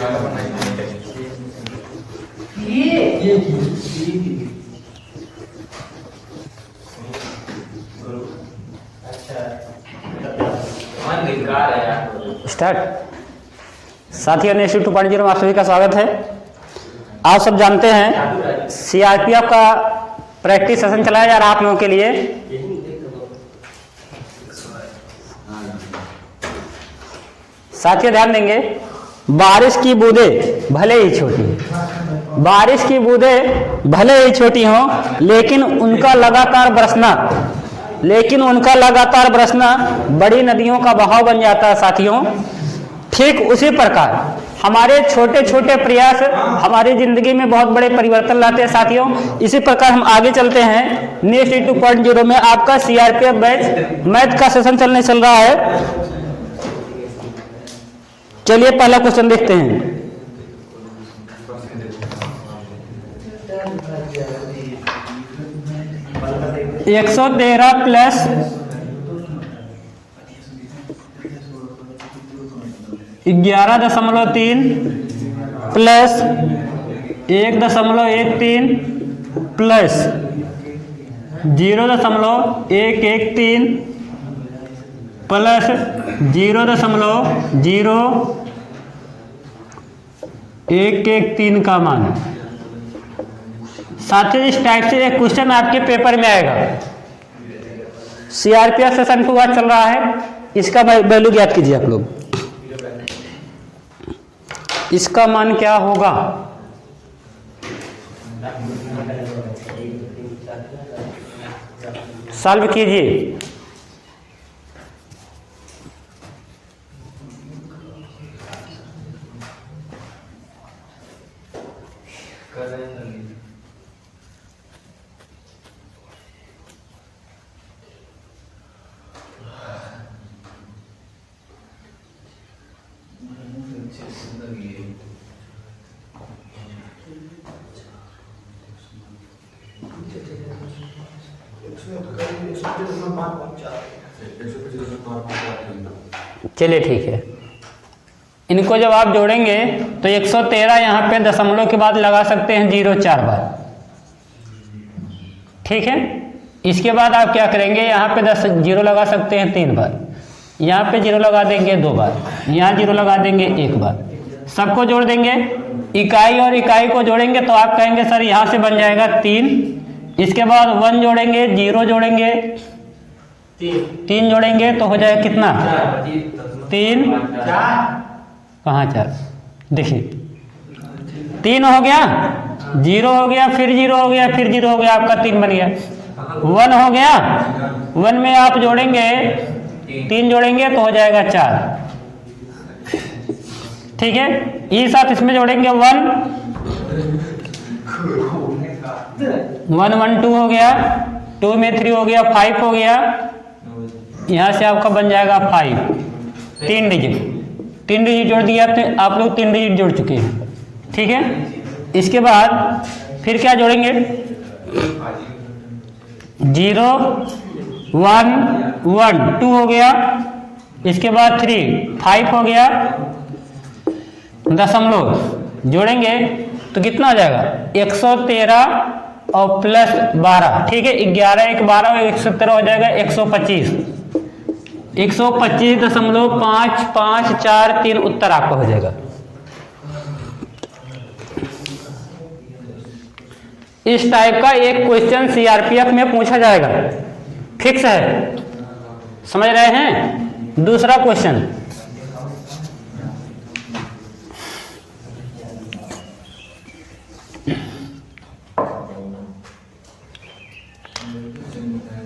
Start. साथियों, next 2.0 में आप सभी का स्वागत है। आप सब जानते हैं सीआरपीएफ का प्रैक्टिस सेशन चलाया जा रहा है आप लोगों के लिए। साथियों ध्यान देंगे, बारिश की बूंदें भले ही छोटी, बारिश की बूंदें भले ही छोटी हों, लेकिन उनका लगातार बरसना बड़ी नदियों का बहाव बन जाता है। साथियों, ठीक उसी प्रकार हमारे छोटे छोटे प्रयास हमारी जिंदगी में बहुत बड़े परिवर्तन लाते हैं। साथियों, इसी प्रकार हम आगे चलते हैं। नेक्स्ट 2.0 में आपका सीआरपीएफ बैच मैथ का सेशन चल रहा है। चलिए पहला क्वेश्चन देखते हैं। एक 113 प्लस 11.3 प्लस 1.13 प्लस 0.113 प्लस 0.0113 का मान। साथियों, इस टाइप से एक क्वेश्चन आपके पेपर में आएगा। सीआरपीएफ सेशन 2 आज चल रहा है, इसका वैल्यू ज्ञात कीजिए आप लोग। इसका मान क्या होगा? सॉल्व कीजिए। चलिए ठीक है, इनको जब आप जोड़ेंगे तो 113 यहाँ पे दशमलव के बाद लगा सकते हैं 0 4 बार। ठीक है, इसके बाद आप क्या करेंगे, यहाँ पे 10 0 लगा सकते हैं 3 बार, यहाँ पे 0 लगा देंगे 2 बार, यहाँ 0 लगा देंगे 1 बार। सबको जोड़ देंगे, इकाई और इकाई को जोड़ेंगे तो आप कहेंगे सर यहाँ से बन जाएगा 3। इसके बाद 1 जोड़ेंगे, 0 जोड़ेंगे, 3 जोड़ेंगे तो हो जाएगा कितना, 3 कहाँ 4, देखिए 3 हो गया, 0 हो गया, फिर 0 हो गया, फिर 0 हो गया, आपका 3 बन गया। 1 हो गया, 1 में आप जोड़ेंगे 3 जोड़ेंगे तो हो जाएगा 4। ठीक है, ये साथ इसमें जोड़ेंगे 1 1 1 2 हो गया, 2 में 3 हो गया, 5 हो गया, यहाँ से आपका बन जाएगा 5। 3 डिजिट जोड़ दिया, तो आप लोग 3 डिजिट जोड़ चुके हैं। ठीक है, इसके बाद फिर क्या जोड़ेंगे, 0 1 1 2 हो गया, इसके बाद 3 5 हो गया, दशमलव जोड़ेंगे तो कितना हो जाएगा, 113 और प्लस 12। ठीक है, 11 1 12 और 117 हो जाएगा 125। 125.5543 उत्तर आपका हो जाएगा। इस टाइप का एक क्वेश्चन सीआरपीएफ में पूछा जाएगा, फिक्स है, समझ रहे हैं। दूसरा question,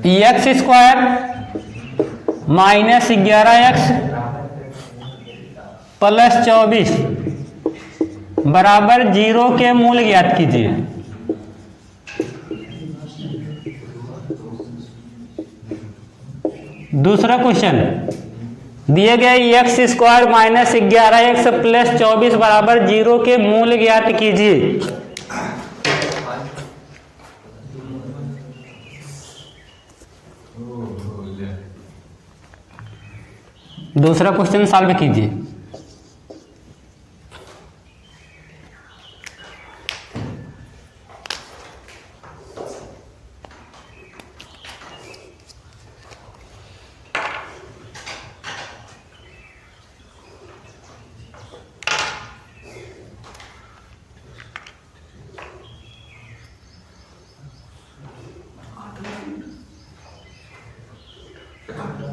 x square minus 11x plus 24 बराबर 0 के मूल ज्ञात कीजिए। दूसरा क्वेश्चन, दिए गए x square minus 11x plus 24 बराबर 0 के मूल ज्ञात कीजिए। दूसरा क्वेश्चन सॉल्व कीजिए।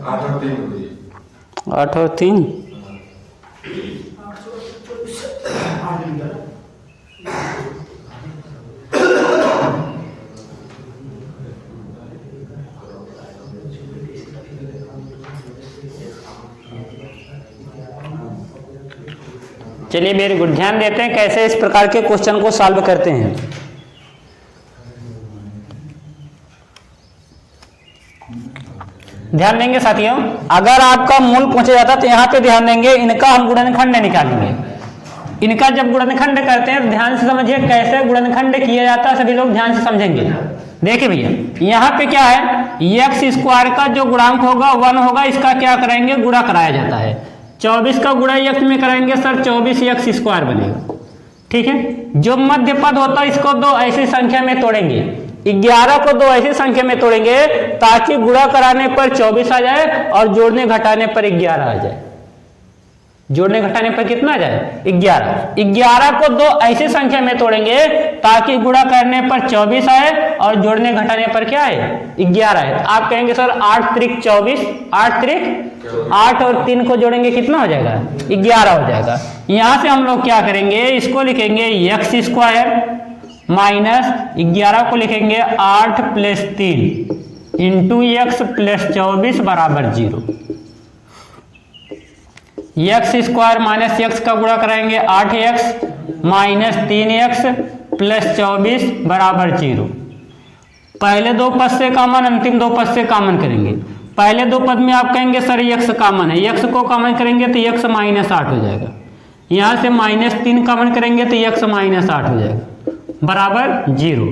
8 और 3। चलिए वेरी गुड, ध्यान देते हैं कैसे इस प्रकार के क्वेश्चन को सॉल्व करते हैं। ध्यान देंगे साथियों, अगर आपका मूल पूछा जाता तो यहाँ पे ध्यान देंगे, इनका हम गुणनखंड निकालेंगे। इनका जब गुणनखंड करते हैं ध्यान से समझिए कैसे गुणनखंड किया जाता है, सभी लोग ध्यान से समझेंगे। देखिए भैया यहाँ पे क्या है, एक्स स्क्वायर का जो गुणांक होगा 1 होगा, इसका क्या करेंगे, गुणा कराया जाता है। 24 का गुणा एक्स में करेंगे सर 24 एक्स स्क्वायर बनेगा, ठीक है। जो मध्य पद होता है इसको दो ऐसी संख्या में तोड़ेंगे, 11 को दो ऐसी संख्या में तोड़ेंगे ताकि गुणा कराने पर 24 आ जाए और जोड़ने घटाने पर 11 आ जाए। जोड़ने घटाने पर कितना आ जाए, 11। 11 को दो ऐसी संख्या में तोड़ेंगे ताकि गुणा करने पर 24 आए और जोड़ने घटाने पर क्या आए, 11 आए। आप कहेंगे सर 8 त्रिक 24, 8 त्रिक 8 और 3 को जोड़ेंगे कितना हो जाएगा, 11 हो जाएगा। यहां से हम लोग क्या करेंगे, इसको लिखेंगे एक्स स्क्वायर माइनस 11 को लिखेंगे 8 प्लस 3 इंटू एक्स प्लस 24 बराबर 0। एक्स स्क्वायर माइनस एक्स का गुणा कराएंगे 8x माइनस 3x प्लस 24 बराबर 0। पहले दो पद से कॉमन, अंतिम दो पद से कॉमन करेंगे। पहले दो पद में आप कहेंगे सर x कॉमन है, x को कॉमन करेंगे तो x माइनस 8 हो जाएगा। यहाँ से माइनस 3 कॉमन करेंगे तो x माइनस 8 हो जाएगा बराबर 0।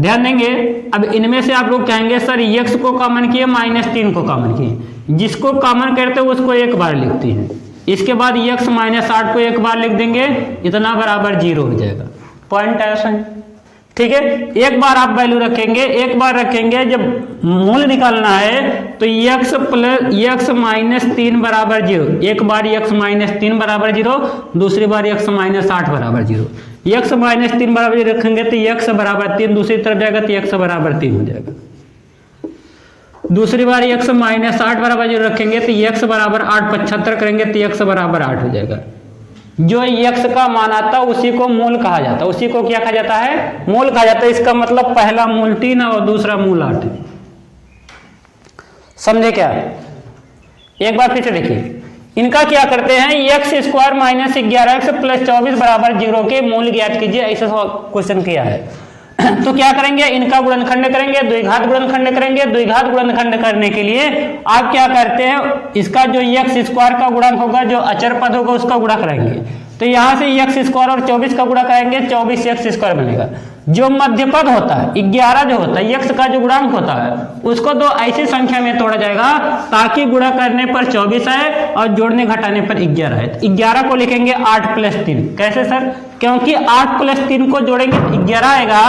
ध्यान देंगे, अब इनमें से आप लोग कहेंगे सर x को कॉमन किए माइनस 3 को कॉमन किए, जिसको कॉमन करते हैं उसको एक बार लिखते हैं, इसके बाद x माइनस 8 को एक बार लिख देंगे, इतना बराबर 0 हो जाएगा। पॉइंट ऐसा है, ठीक है। एक बार आप वैल्यू रखेंगे, एक बार रखेंगे, जब मूल निकालना है तो x माइनस 3 बराबर 0, एक बार x माइनस 3 बराबर 0, दूसरी बार x माइनस 8 बराबर 0। x माइनस 3 बराबर 0 रखेंगे तो x बराबर 3 दूसरी तरफ जाएगा तो x बराबर 3 हो जाएगा। दूसरी बार x माइनस 8 बराबर 0 रखेंगे तो x बराबर 8 75 करेंगे तो x बराबर 8 हो जाएगा। जो x का मान आता है उसी को मूल कहा जाता है, उसी को क्या कहा जाता है, मूल कहा जाता है। इसका मतलब पहला मूल 3 और दूसरा मूल 8 है। समझे क्या? एक बार फिर से देखिए, इनका क्या करते हैं, x square minus 11x plus 24 बराबर 0 के मूल ज्ञात कीजिए, ऐसा क्वेश्चन किया है। तो क्या करेंगे, इनका गुणनखंड करेंगे, द्विघात गुणनखंड करेंगे। द्विघात गुणनखंड करने के लिए आप क्या करते हैं, इसका जो एक्स स्क्वायर का गुणक होगा, जो अचर पद होगा उसका गुणा कराएंगे। तो यहाँ से एक्स स्क्वायर और 24 का गुणा कराएंगे, 24 एक्स स्क्वायर बनेगा। जो मध्य पद होता है 11 जो होता है, एक्स का जो गुणांक होता है उसको दो ऐसी संख्या में तोड़ा जाएगा ताकि गुणा करने पर 24 आए और जोड़ने घटाने पर 11 आए। 11 को लिखेंगे 8 प्लस 3। कैसे सर? क्योंकि 8 प्लस 3 को जोड़ेंगे तो 11 आएगा,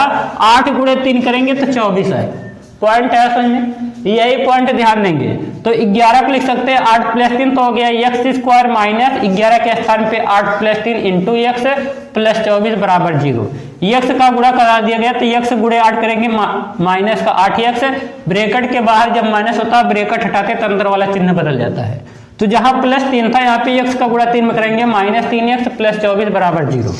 8 गुणे 3 करेंगे तो 24 आए। पॉइंट है समझ में, यही पॉइंट ध्यान देंगे। तो 11 को लिख सकते हैं 8 प्लस 3 तो हो गया एक्स स्क्वायर माइनस 11 के स्थान पे 8 प्लस 3 इंटू एक्स प्लस 24 बराबर 0। एक्स का गुणा करा दिया गया तो एक्स गुणे 8 करेंगे माइनस का 8x, ब्रैकेट के बाहर जब माइनस होता है ब्रैकेट हटाते तो अंदर वाला चिन्ह बदल जाता है। तो जहां प्लस 3 था यहाँ पे x का गुणा 3 में करेंगे माइनस 3x प्लस 24 बराबर 0।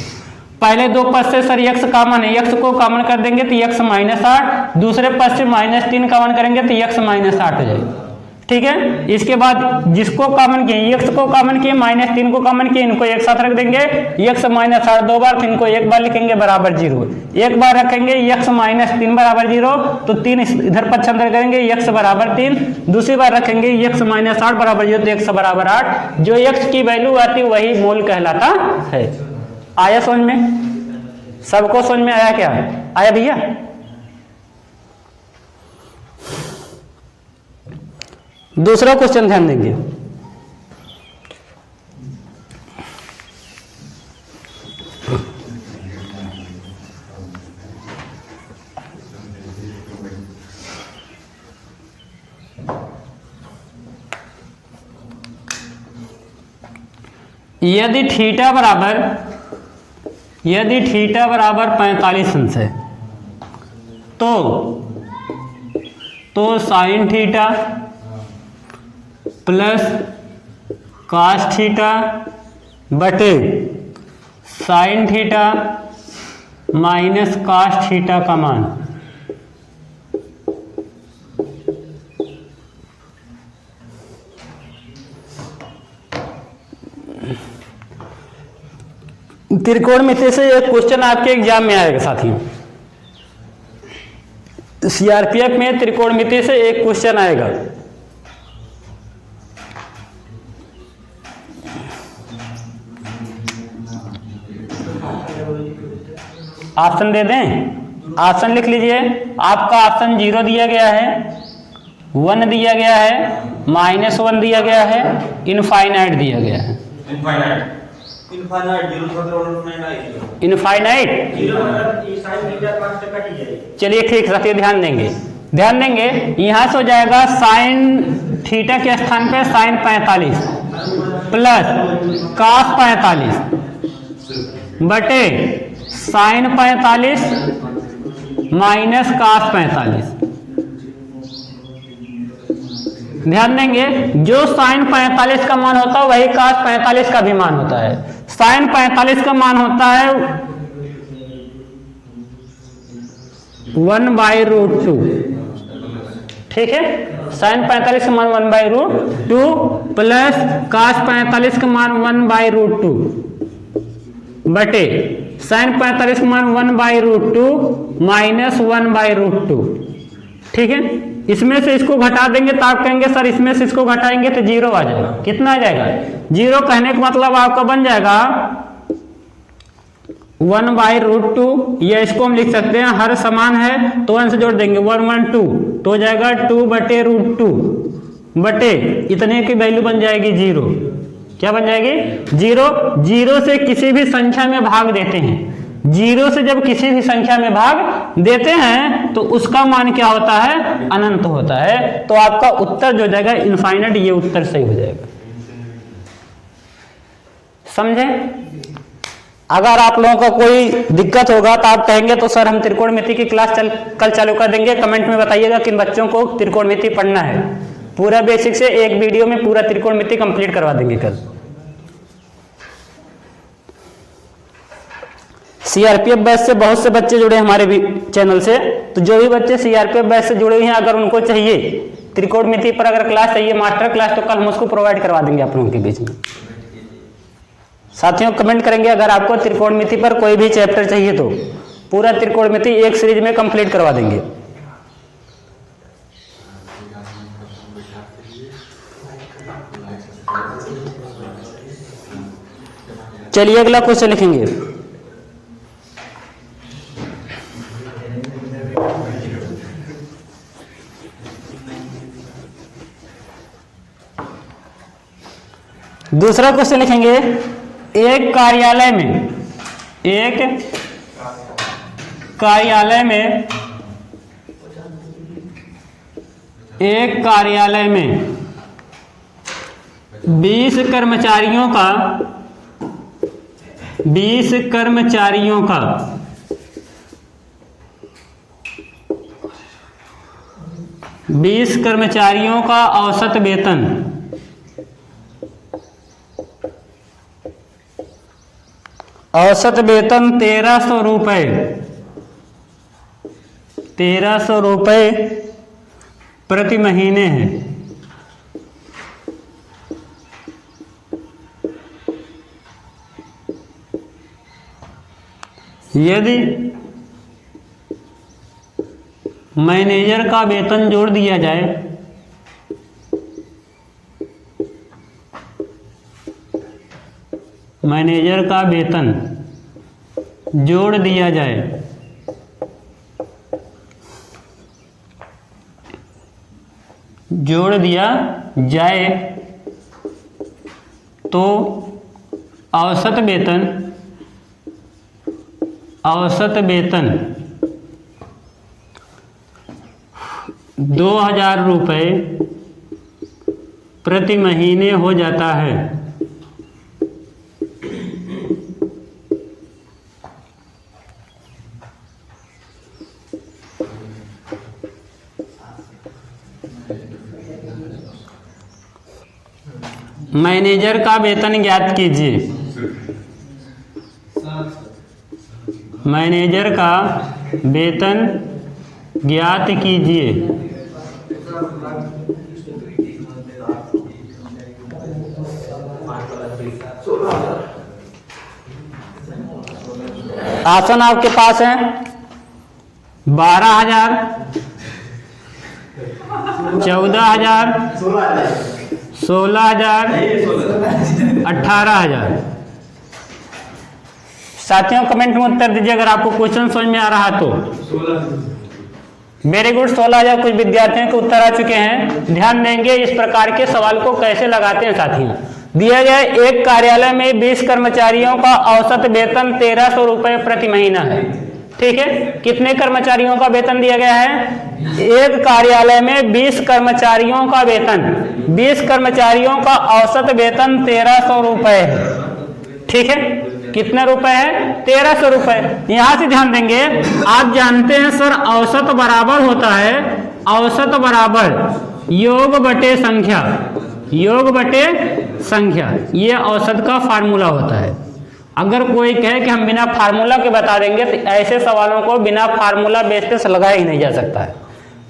पहले दो पद से सर x कॉमन है, x को कॉमन कर देंगे तो x माइनस 8, दूसरे पद से माइनस 3 कॉमन करेंगे तो x माइनस 8 हो जाएगा। ठीक है, इसके बाद जिसको कॉमन किए, x को कॉमन किए, माइनस 3 को कॉमन किए, इनको एक साथ रख देंगे। x माइनस 8 दो बार, तो इनको एक बार लिखेंगे बराबर 0। एक बार रखेंगे x माइनस 3 बराबर 0, तो 3 इधर पक्षांतर करेंगे x बराबर 3। दूसरी बार रखेंगे x माइनस 8 बराबर 0, तो x बराबर 8। जो x की वैल्यू आती है वही मोल कहलाता है। आया समझ में? सबको समझ में आया क्या? आया भैया? दूसरा क्वेश्चन ध्यान देंगे। यदि थीटा बराबर 45 अंश है तो sine theta plus cos theta बटे sin theta minus cos theta का मान। त्रिकोणमिति से एक क्वेश्चन आपके एग्जाम में आएगा साथियों, सीआरपीएफ में त्रिकोणमिति से एक क्वेश्चन आएगा। ऑप्शन दे दें, ऑप्शन लिख लीजिए। आपका ऑप्शन 0 दिया गया है, 1 दिया गया है, -1 दिया गया है, इनफाइनाइट दिया गया है। इनफाइनाइट चलिए ठीक है, ध्यान देंगे यहां से हो जाएगा साइन थीटा के स्थान पे साइन 45 प्लस cos 45 बटे साइन 45 माइनस cos 45। ध्यान देंगे, जो साइन 45 का मान होता है वही cos 45 का भी मान होता है। साइन 45 का मान होता है 1/√2, ठीक है। साइन 45 का मान 1/√2 प्लस cos 45 का मान 1/√2 बटे साइन 45 का मान 1/√2 माइनस 1/√2, ठीक है। इसमें से इसको घटा देंगे तो आप कहेंगे सर इसमें से इसको घटाएंगे तो 0 आ जाएगा। कितना आ जाएगा? 0 कहने का मतलब आपका बन जाएगा 1/√2, या इसको हम लिख सकते हैं हर समान है तो 1 से जोड़ देंगे 1 1 2 तो हो जाएगा 2/√2 बटे इतने की वैल्यू बन जाएगी 0। क्या बन जाएगी? 0। 0 से किसी भी संख्या में भाग देते हैं, 0 से जब किसी भी संख्या में भाग देते हैं तो उसका मान क्या होता है? अनंत होता है। तो आपका उत्तर जो जाएगा इनफाइनाइट, ये उत्तर सही हो जाएगा। समझे? अगर आप लोगों का कोई दिक्कत होगा तो आप कहेंगे तो सर हम त्रिकोणमिति की क्लास कल चालू कर देंगे। कमेंट में बताइएगा किन बच्चों को त्रिकोणमिति पढ़ना है। पूरा बेसिक से एक वीडियो में पूरा त्रिकोणमिति कंप्लीट करवा देंगे कल। सीआरपीएफ बैच से बहुत से बच्चे जुड़े हैं हमारे भी चैनल से, तो जो भी बच्चे सीआरपीएफ बैच से जुड़े हुए हैं अगर उनको चाहिए त्रिकोणमिति पर अगर क्लास चाहिए मास्टर क्लास, तो कल हम उसको प्रोवाइड करवा देंगे आप लोगों के बीच में। साथियों कमेंट करेंगे अगर आपको त्रिकोणमिति पर कोई भी चैप्टर चाहिए तो पूरा त्रिकोणमिति एक सीरीज में कंप्लीट करवा देंगे। चलिए अगला क्वेश्चन लिखेंगे। दूसरा क्वेश्चन लिखेंगे, एक कार्यालय में 20 कर्मचारियों का औसत वेतन 1300 रुपये प्रति महीने है। यदि मैनेजर का वेतन जोड़ दिया जाए जोड़ दिया जाए तो औसत वेतन 2000 रुपये प्रति महीने हो जाता है। मैनेजर का वेतन ज्ञात कीजिए। मैनेजर का वेतन ज्ञात कीजिए। ऑप्शन आपके पास है 12,000, 14,000, 16,000, 18,000। साथियों कमेंट में उत्तर दीजिए अगर आपको क्वेश्चन समझ में आ रहा तो। वेरी गुड, 16,000 कुछ विद्यार्थियों के उत्तर आ चुके हैं। ध्यान देंगे इस प्रकार के सवाल को कैसे लगाते हैं साथियों। दिया गया एक कार्यालय में 20 कर्मचारियों का औसत वेतन 1,300 रुपए प्रति महीना है। ठीक है, कितने कर्मचारियों का वेतन दिया गया है? एक कार्यालय में 20 कर्मचारियों का वेतन, 20 कर्मचारियों का औसत वेतन 1,300 रुपए है। ठीक है, कितने रुपए है? 1,300 रुपए। यहां से ध्यान देंगे, आप जानते हैं सर औसत बराबर होता है, औसत बराबर योग बटे संख्या, योग बटे संख्या, ये औसत का फार्मूला होता है। अगर कोई कहे कि हम बिना फार्मूला के बता देंगे तो ऐसे सवालों को बिना फार्मूला बेस पे लगाया ही नहीं जा सकता है।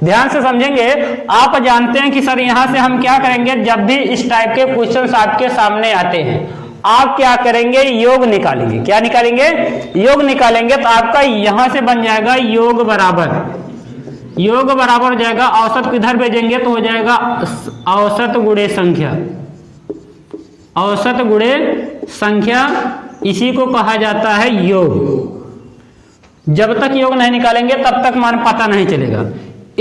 ध्यान से समझेंगे। आप जानते हैं कि सर यहां से हम क्या करेंगे, जब भी इस टाइप के क्वेश्चंस आपके सामने आते हैं आप क्या करेंगे, योग निकालेंगे। क्या निकालेंगे? योग निकालेंगे। तो आपका यहां से बन जाएगा योग बराबर, योग बराबर हो जाएगा, औसत किधर भेजेंगे तो हो जाएगा औसत गुणे संख्या, औसत गुणे संख्या, इसी को कहा जाता है योग। जब तक योग नहीं निकालेंगे तब तक मान पता नहीं चलेगा।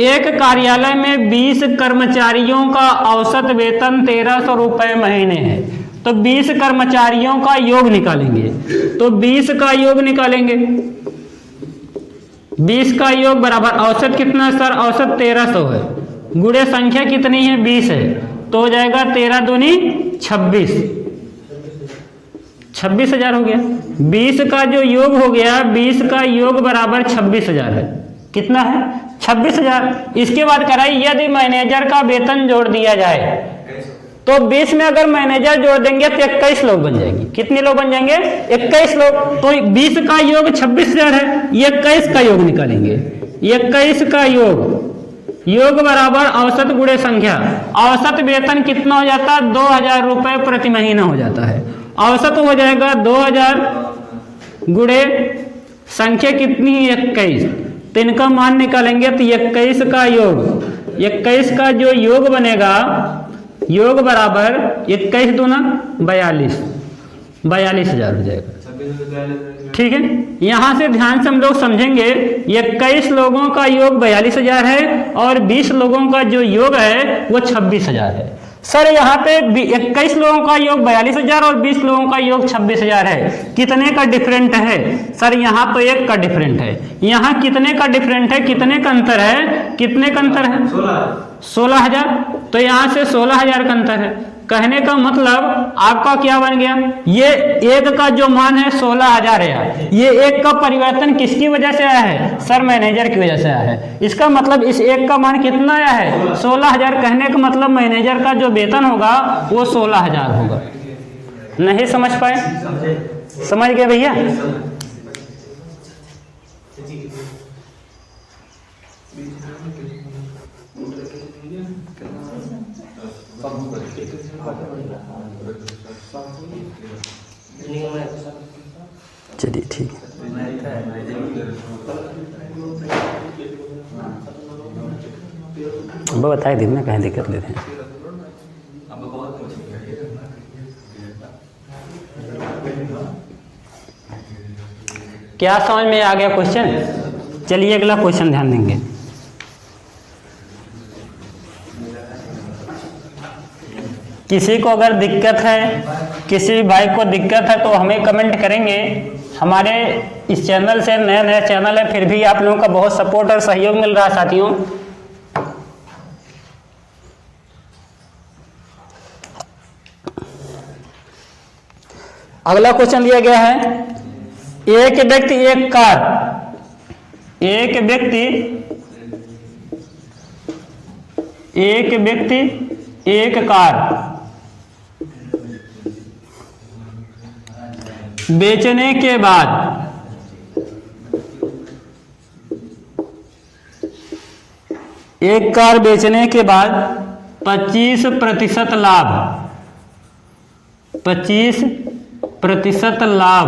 एक कार्यालय में 20 कर्मचारियों का औसत वेतन 1,300 रुपए महीने है, तो 20 कर्मचारियों का योग निकालेंगे। तो 20 का योग निकालेंगे, 20 का योग बराबर औसत कितना है सर? औसत 1,300 है, गुणे संख्या कितनी है? 20 है, तो हो जाएगा 13 दूनी 26, 26,000 हो गया। 20 का जो योग हो गया, 20 का योग बराबर 26,000 है। कितना है? 26,000। इसके बाद कराई, यदि मैनेजर का वेतन जोड़ दिया जाए तो 20 में अगर मैनेजर जोड़ देंगे तो 21 लोग बन जाएंगे। कितने लोग बन जाएंगे? 21 लोग। तो 20 का योग 26,000 है, 21 का योग निकालेंगे। 21 का योग, योग बराबर औसत गुणे संख्या, औसत वेतन कितना हो जाता है? 2,000 रुपए प्रति महीना हो जाता है। औसत हो जाएगा 2,000 गुणे संख्या कितनी है? 21। तो इनका मान निकालेंगे तो 21 का योग, 21 का जो योग बनेगा, योग बराबर 21 दूना 42, 42,000 हो जाएगा। ठीक है, यहां से ध्यान से हम लोग समझेंगे। 21 लोगों का योग 42,000 है और 20 लोगों का जो योग है वो 26,000 है। सर यहाँ पे 21 लोगों का योग 42,000 और 20 लोगों का योग 26,000 है। कितने का डिफरेंट है? सर यहाँ तो 1 का डिफरेंट है। यहाँ कितने का डिफरेंट है? कितने का अंतर है? कितने का अंतर है? 16,000। तो यहाँ से 16,000 का अंतर है। कहने का मतलब आपका क्या बन गया? ये 1 का जो मान है 16,000 है। ये 1 का परिवर्तन किसकी वजह से आया है? सर मैनेजर की वजह से आया है। इसका मतलब इस 1 का मान कितना आया है? 16,000। कहने का मतलब मैनेजर का जो वेतन होगा वो 16,000 होगा। नहीं समझ पाए? समझ गए भैया? चलिए ठीक है। वो बताए दिन में कहीं दिक्कत लेते हैं। क्या समझ में आ गया क्वेश्चन? चलिए अगला क्वेश्चन ध्यान देंगे। किसी को अगर दिक्कत है, किसी भी भाई को दिक्कत है तो हमें कमेंट करेंगे। हमारे इस चैनल से नया नया चैनल है, फिर भी आप लोगों का बहुत सपोर्ट और सहयोग मिल रहा है साथियों। अगला क्वेश्चन दिया गया है, एक व्यक्ति एक कार, एक व्यक्ति एक कार बेचने के बाद एक कार बेचने के बाद 25% लाभ, 25% लाभ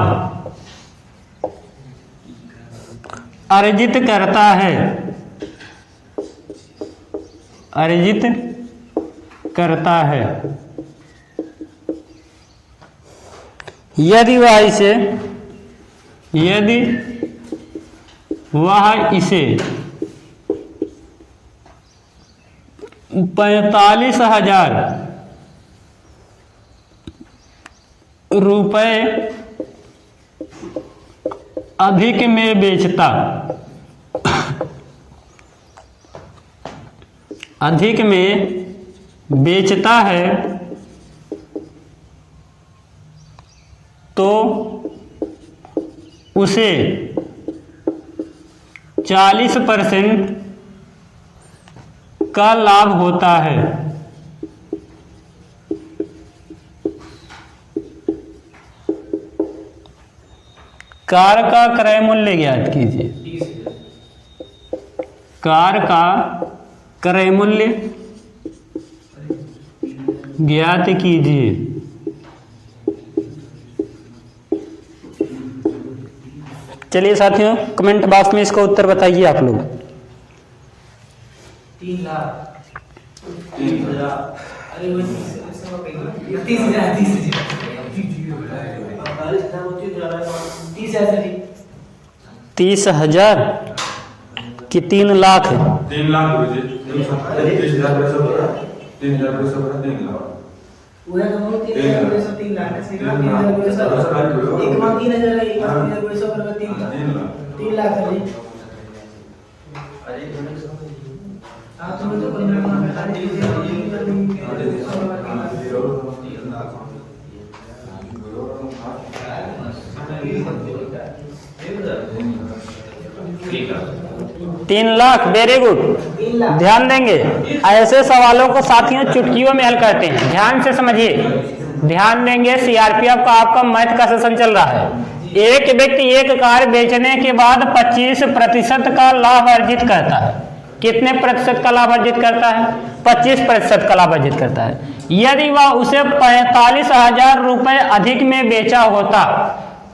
अर्जित करता है, अर्जित करता है यदि वह इसे 45,000 रुपये अधिक में बेचता, अधिक में बेचता है तो उसे 40% का लाभ होता है। कार का क्रय मूल्य ज्ञात कीजिए। कार का क्रय मूल्य ज्ञात कीजिए। चलिए साथियों, कमेंट बॉक्स में इसका उत्तर बताइए आप लोग। 3 लाख 30,000। अरे वो 30,000 30,000 कि 3 लाख है? 3 लाख 30,000 3 लाख वो है तो 3 लाख है, 3 लाख एक माह 3,000 है, 3 लाख है। आप तो जो 15 माह बता तीन लाख, वेरी गुड। ध्यान देंगे, ऐसे सवालों को साथियों चुटकियों में हल करते हैं। ध्यान से समझिए, ध्यान देंगे। सीआरपीएफ का आपका मैथ का सेशन चल रहा है। एक व्यक्ति एक कार बेचने के बाद 25% का लाभ अर्जित करता है। कितने प्रतिशत का लाभ अर्जित करता है? 25% का लाभ अर्जित करता है। यदि वह उसे 45,000 रुपये अधिक में बेचा होता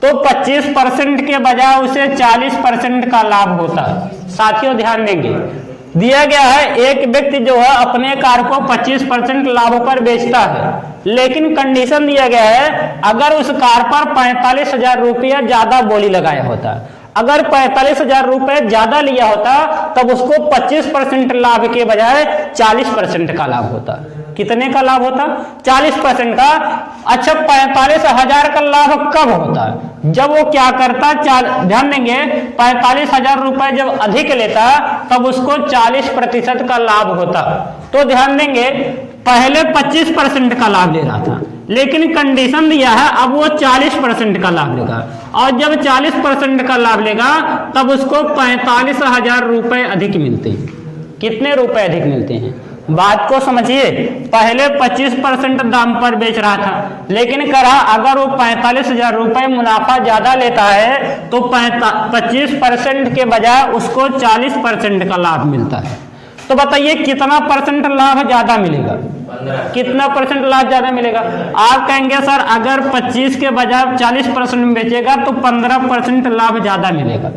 तो 25% के बजाय उसे 40% का लाभ होता। साथियों ध्यान देंगे, दिया गया है एक व्यक्ति जो है अपने कार को 25% लाभ पर बेचता है, लेकिन कंडीशन दिया गया है अगर उस कार पर 45,000 रुपया ज्यादा बोली लगाया होता, अगर 45,000 रुपये ज्यादा लिया होता तब उसको 25% लाभ के बजाय 40% का लाभ होता। कितने का लाभ होता? 40% का। अच्छा, 45,000 का लाभ कब होता? जब वो क्या करता, ध्यान देंगे, 45,000 रुपये जब अधिक लेता तब उसको 40% का लाभ होता। तो ध्यान देंगे, पहले 25% का लाभ ले रहा था, लेकिन कंडीशन दिया है अब वो 40% का लाभ लेगा, और जब 40% का लाभ लेगा तब उसको 45,000 रुपये अधिक मिलते हैं। कितने रुपए अधिक मिलते हैं? बात को समझिए, पहले 25% दाम पर बेच रहा था, लेकिन करा अगर वो 45,000 रुपये मुनाफा ज्यादा लेता है तो 25% के बजाय उसको 40% का लाभ मिलता है। तो बताइए कितना परसेंट लाभ ज्यादा मिलेगा? कितना परसेंट लाभ ज्यादा मिलेगा? आप कहेंगे सर अगर 25 के बजाय 40% में बेचेगा तो 15% लाभ ज्यादा मिलेगा।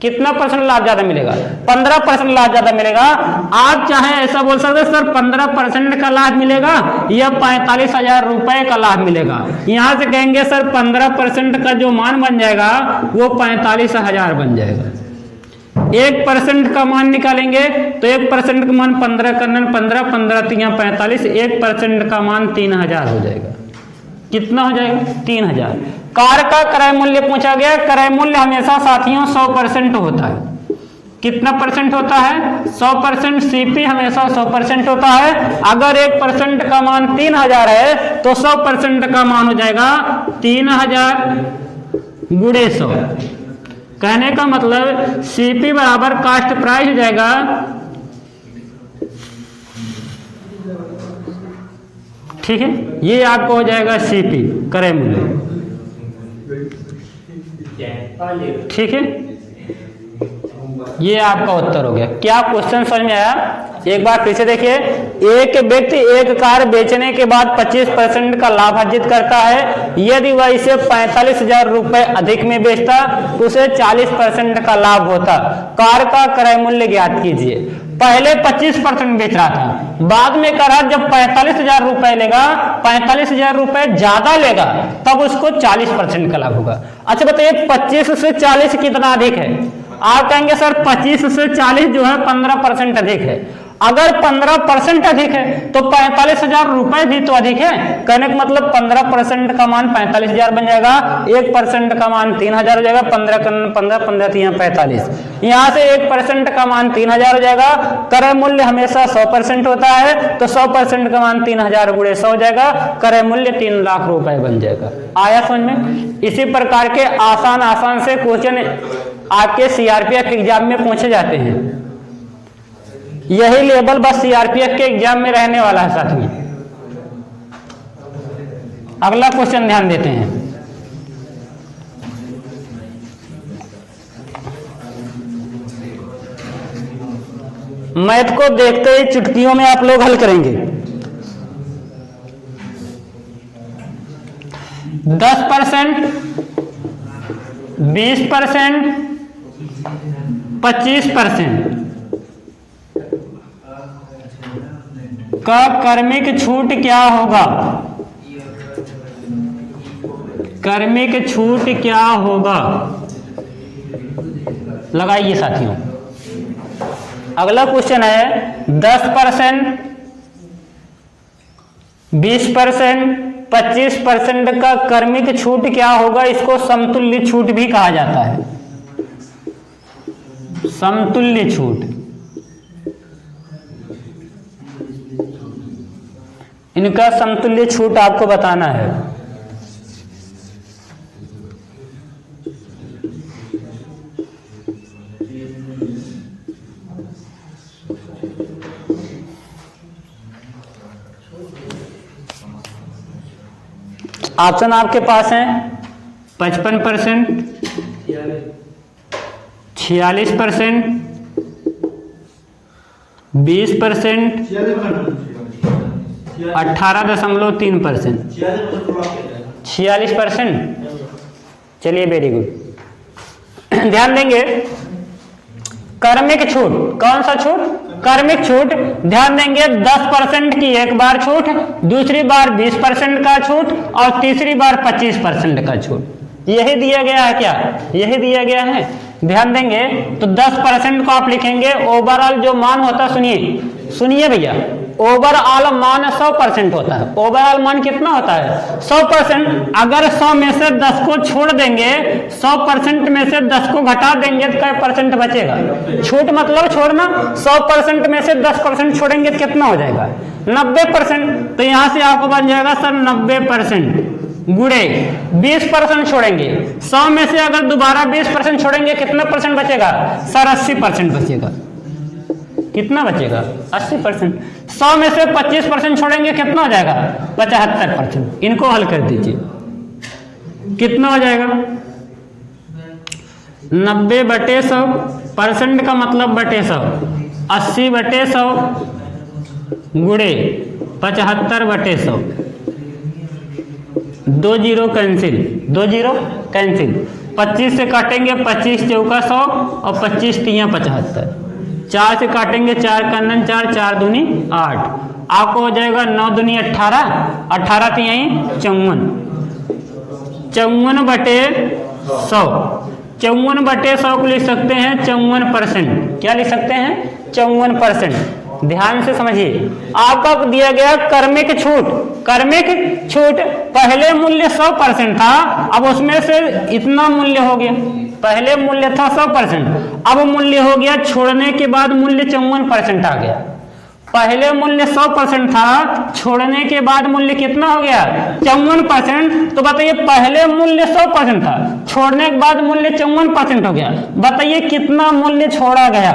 कितना परसेंट लाभ ज्यादा मिलेगा? 15% लाभ ज्यादा मिलेगा। आप चाहे ऐसा बोल सकते सर 15% का लाभ मिलेगा या 45,000 रुपए का लाभ मिलेगा। यहां से कहेंगे सर 15% का जो मान बन जाएगा वो 45,000 बन जाएगा। 1% का मान निकालेंगे तो 1% का मान 15 करना, 15 15 3 45, 1% का मान 3,000 हो जाएगा। कितना हो जाएगा? 3,000। कार का क्रय मूल्य पूछा गया। क्रय मूल्य हमेशा साथियों 100% होता है। कितना परसेंट होता है? 100%। सीपी हमेशा 100% होता है। अगर 1% का मान 3,000 है तो 100% का मान हो जाएगा 3,000 गुणे 100। कहने का मतलब सीपी बराबर कास्ट प्राइस हो जाएगा ठीक है, ये आपको हो जाएगा सीपी क्रय मूल्य। ठीक है, ये आपका उत्तर हो गया। क्या क्वेश्चन समझ में आया? एक बार फिर से देखिए, एक व्यक्ति एक कार बेचने के बाद 25% का लाभ अर्जित करता है। यदि वह इसे 45,000 रुपए अधिक में बेचता तो उसे 40% का लाभ होता। कार का क्रय मूल्य ज्ञात कीजिए। पहले 25% बेच रहा था, बाद में कह रहा जब 45,000 रुपए लेगा, 45,000 रुपए ज्यादा लेगा, तब उसको 40% का लाभ होगा। अच्छा बताइए 25 से 40 कितना अधिक है? आप कहेंगे सर 25 से 40 जो है 15% अधिक है। अगर 15% अधिक है तो 45,000 रुपए भी तो अधिक है। कहने का मतलब 15% का मान 45,000 बन जाएगा, 1% का मान 3,000 हो जाएगा, 15 3 45। यहाँ से 1% का मान 3,000 हो जाएगा। क्रय मूल्य हमेशा 100% होता है, तो 100% का मान 3,000 गुणे 100 हो जाएगा, क्रय मूल्य 3 लाख रुपए बन जाएगा। आया समझ में? इसी प्रकार के आसान से क्वेश्चन आपके सीआरपीएफ एग्जाम में पूछे जाते हैं। यही लेवल बस सीआरपीएफ के एग्जाम में रहने वाला है साथ में। अगला क्वेश्चन ध्यान देते हैं। मैथ को देखते ही चुटकियों में आप लोग हल करेंगे। 10%, 20%, 25% का क्रमिक छूट क्या होगा? क्रमिक छूट क्या होगा? लगाइए साथियों। अगला क्वेश्चन है 10%, 20%, 25% का क्रमिक छूट क्या होगा? इसको समतुल्य छूट भी कहा जाता है। समतुल्य छूट, इनका समतुल्य छूट आपको बताना है। ऑप्शन आपके पास है 55%, 46%, 20%, 18.3%, 46%। चलिए वेरी गुड। ध्यान देंगे क्रमिक छूट, कौन सा छूट? क्रमिक छूट। ध्यान देंगे 10% की एक बार छूट, दूसरी बार 20% का छूट और तीसरी बार 25% का छूट। यही दिया गया है क्या? यही दिया गया है। ध्यान देंगे तो 10% को आप लिखेंगे ओवरऑल जो मान होता है, सुनिए भैया, ओवरऑल मान 100% होता है। ओवरऑल मान कितना होता है? 100%। अगर 100 में से 10 को छोड़ देंगे, 100% में से 10 को घटा देंगे तो क्या % बचेगा? छूट मतलब छोड़ना। 100% में से 10% छोड़ेंगे तो कितना हो जाएगा? 90%। तो यहां से आपको बन जाएगा सर 90% गुणे 20% छोड़ेंगे। 100 में से अगर दोबारा 20% छोड़ेंगे कितना % बचेगा? सर 80% बचेगा। कितना बचेगा? 80%। 100 में से 25% छोड़ेंगे कितना हो जाएगा? 75%। इनको हल कर दीजिए, कितना हो जाएगा? 90/100, % का मतलब बटे 100, 80/100 गुणे 75/100। 2 जीरो कैंसिल, 2 जीरो कैंसिल। 25 से काटेंगे 25 चौका 100 और 25 तिया 75। 4 से काटेंगे 4 का 4, 4 दूनी 8। आपको हो जाएगा 9 दूनी 18, 18 तिया 54। 54/100, 54/100 को लिख सकते हैं 54%। क्या लिख सकते हैं? 54%। ध्यान से समझिए, आपका दिया गया क्रमिक छूट। क्रमिक छूट पहले मूल्य 100% था, अब उसमें से इतना मूल्य हो गया। पहले मूल्य था 100%, अब मूल्य हो गया, छोड़ने के बाद मूल्य 54% आ गया। पहले मूल्य 100% था, छोड़ने के बाद मूल्य कितना हो गया? 54%। तो बताइए पहले मूल्य 100% था, छोड़ने के बाद मूल्य 54% हो गया। बताइए कितना मूल्य छोड़ा गया?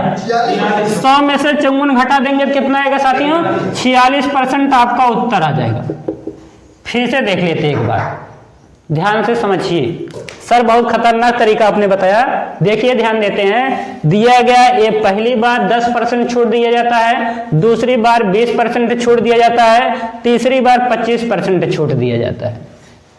100 में से 54 घटा देंगे तो कितना आएगा साथियों? 46% आपका उत्तर आ जाएगा। फिर से देख लेते एक बार। ध्यान से समझिए, सर बहुत खतरनाक तरीका आपने बताया। देखिए ध्यान देते हैं, दिया गया ये पहली बार 10% छूट दिया जाता है, दूसरी बार 20% छूट दिया जाता है, तीसरी बार 25% छूट दिया जाता है।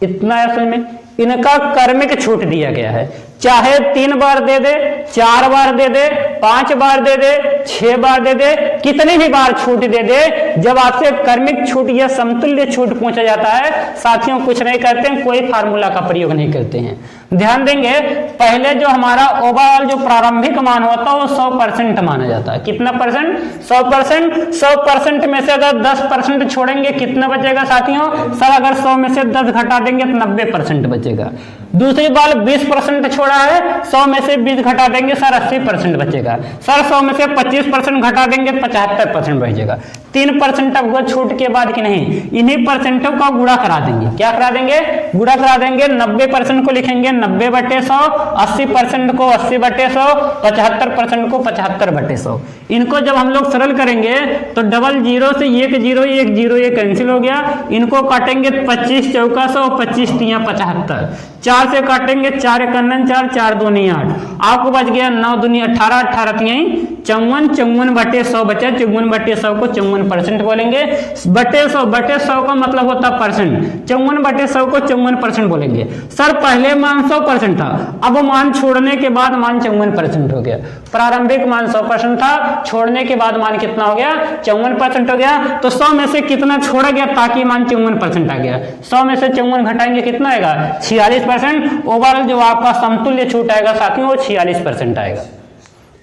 इतना असल में इनका क्रमिक छूट दिया गया है, चाहे 3 बार दे दे, 4 बार दे दे, 5 बार दे दे, 6 बार दे दे, कितनी भी बार छूट दे दे, जब आपसे क्रमिक छूट या समतुल्य छूट पूछा जाता है साथियों कुछ नहीं करते हैं, कोई फार्मूला का प्रयोग नहीं करते हैं। ध्यान देंगे, पहले जो हमारा ओवरऑल जो प्रारंभिक मान होता है वो 100% माना जाता है। कितना परसेंट? 100%। 100% में से अगर 10% छोड़ेंगे कितना बचेगा साथियों? सर अगर 100 में से 10 घटा देंगे तो 90% बचेगा। दूसरी बार 20% छोड़ा है, 100 में से 20 घटा देंगे सर 80% बचेगा। सर 100 में से 25% घटा देंगे 75% बचेगा। 3% आपको छूट के बाद की नहीं, इन्हीं परसेंटों का गुणा करा देंगे। क्या करा देंगे? गुणा करा देंगे। 90% को लिखेंगे 90/100, 80% को 80/100, 75% को 75/100। इनको जब हम लोग सरल करेंगे तो डबल जीरो से 1 0 1 0 1 कैंसिल हो गया। इनको काटेंगे 25 चौका 100, 25 तियां 75, 4 से काटेंगे 4 1 4, 4 2 8, आपको बच गया 9 दूनी 18, 18 तियाई 54, 54/100 बचा। 54/100 को 54% बोलेंगे। बटे 100 का मतलब होता परसेंट, 54/100 को 54% बोलेंगे। सर पहले मान 100% था, अब मान छोड़ने के बाद मान 54% हो गया। प्रारंभिक मान 100% था, छोड़ने के बाद मान कितना हो गया? 54% हो गया। तो 100 में से कितना छोड़ा गया ताकि मान 54% आ गया? 100 में से 54 घटाएंगे कितना आएगा? 46%। ओवरऑल जो आपका समतुल्य छूट आएगा साथियों वो 46% आएगा।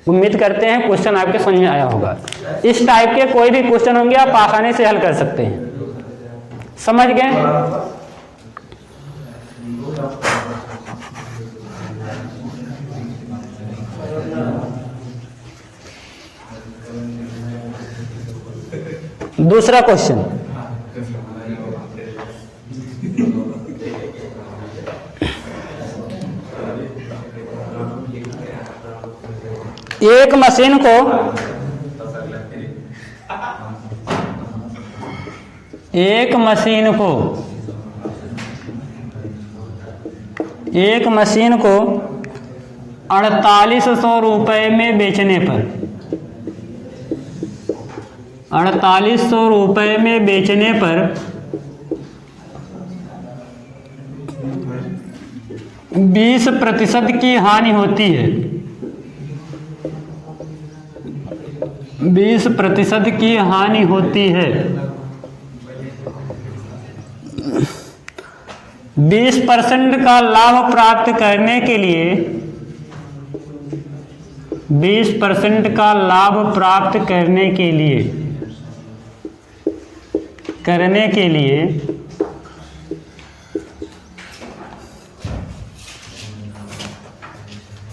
उम्मीद करते हैं क्वेश्चन आपके समझ में आया होगा। इस टाइप के कोई भी क्वेश्चन होंगे आप आसानी से हल कर सकते हैं। समझ गए? दूसरा क्वेश्चन, एक मशीन को एक मशीन को 4800 रुपए में बेचने पर 4800 रुपए में बेचने पर 20% की हानि होती है। 20% की हानि होती है। 20% का लाभ प्राप्त करने के लिए 20% का लाभ प्राप्त करने के लिए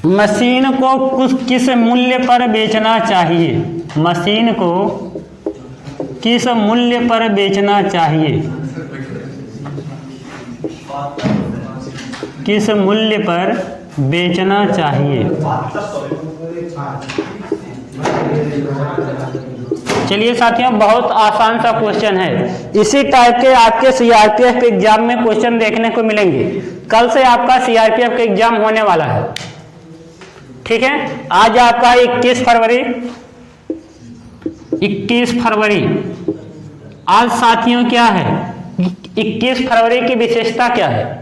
मशीन को किस मूल्य पर बेचना चाहिए? मशीन को किस मूल्य पर बेचना चाहिए? किस मूल्य पर बेचना चाहिए? चलिए साथियों, बहुत आसान सा क्वेश्चन है। इसी टाइप के आपके सीआरपीएफ के एग्जाम में क्वेश्चन देखने को मिलेंगे। कल से आपका सीआरपीएफ का एग्जाम होने वाला है, ठीक है। आज आपका 21 फरवरी। आज साथियों क्या है? 21 फरवरी की विशेषता क्या है?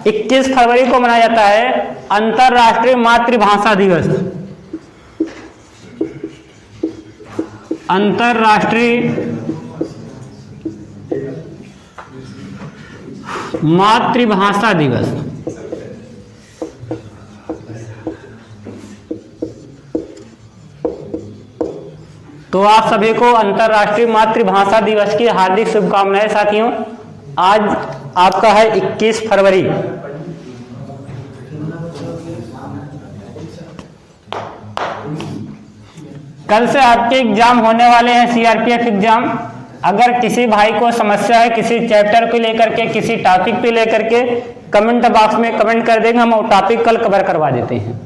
21 फरवरी को मनाया जाता है अंतर्राष्ट्रीय मातृभाषा दिवस। अंतर्राष्ट्रीय मातृभाषा दिवस। तो आप सभी को अंतर्राष्ट्रीय मातृभाषा दिवस की हार्दिक शुभकामनाएं साथियों। आज आपका है 21 फरवरी। कल से आपके एग्जाम होने वाले हैं, सीआरपीएफ एग्जाम। अगर किसी भाई को समस्या है किसी चैप्टर को लेकर के, किसी टॉपिक पे लेकर के, कमेंट बॉक्स में कमेंट कर देंगे, हम वो टॉपिक कल कवर करवा देते हैं।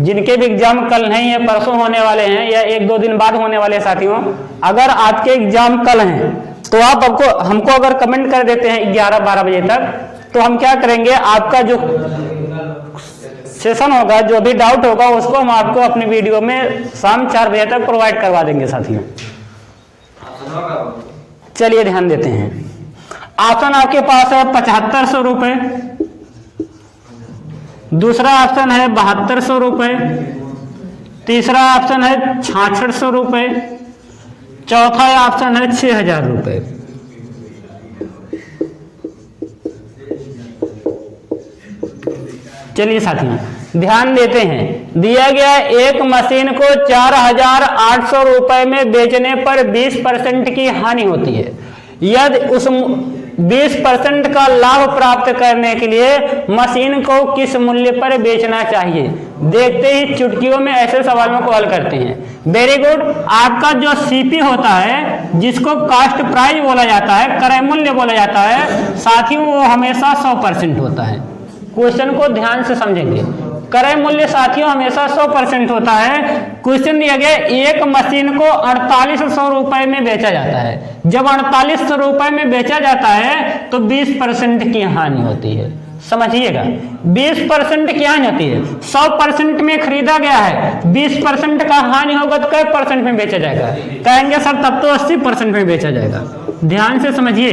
जिनके भी एग्जाम कल नहीं है, परसों होने वाले हैं या 1-2 दिन बाद होने वाले हैं साथियों, अगर आपके एग्जाम कल हैं तो आप हमको अगर कमेंट कर देते हैं 11-12 बजे तक, तो हम क्या करेंगे, आपका जो सेशन होगा, जो भी डाउट होगा, उसको हम आपको अपनी वीडियो में शाम 4 बजे तक प्रोवाइड करवा देंगे साथियों। चलिए ध्यान देते हैं। ऑप्शन आपके पास है 7500 रुपए, दूसरा ऑप्शन है 7200 रुपए, तीसरा ऑप्शन है 6600 रुपए, चौथा ऑप्शन है 6000 रुपए। चलिए साथियों ध्यान देते हैं, दिया गया एक मशीन को 4800 रुपए में बेचने पर 20% की हानि होती है। यदि उस 20% का लाभ प्राप्त करने के लिए मशीन को किस मूल्य पर बेचना चाहिए? देखते ही चुटकियों में ऐसे सवालों को हल करते हैं। Very good. आपका जो सीपी होता है, जिसको कास्ट प्राइस बोला जाता है, क्रय मूल्य बोला जाता है साथियों, वो हमेशा 100% होता है। क्वेश्चन को ध्यान से समझेंगे। क्रय मूल्य साथियों हमेशा 100% होता है। क्वेश्चन दिया गया एक मशीन को 4800 रुपए में बेचा जाता है। जब 4800 रुपए में बेचा जाता है तो 20% की हानि होती है। समझिएगा, 20% की हानि होती है। 100% में खरीदा गया है, 20% का हानि होगा तो कै % में बेचा जाएगा? कहेंगे सर तब तो 80% में बेचा जाएगा। ध्यान से समझिए,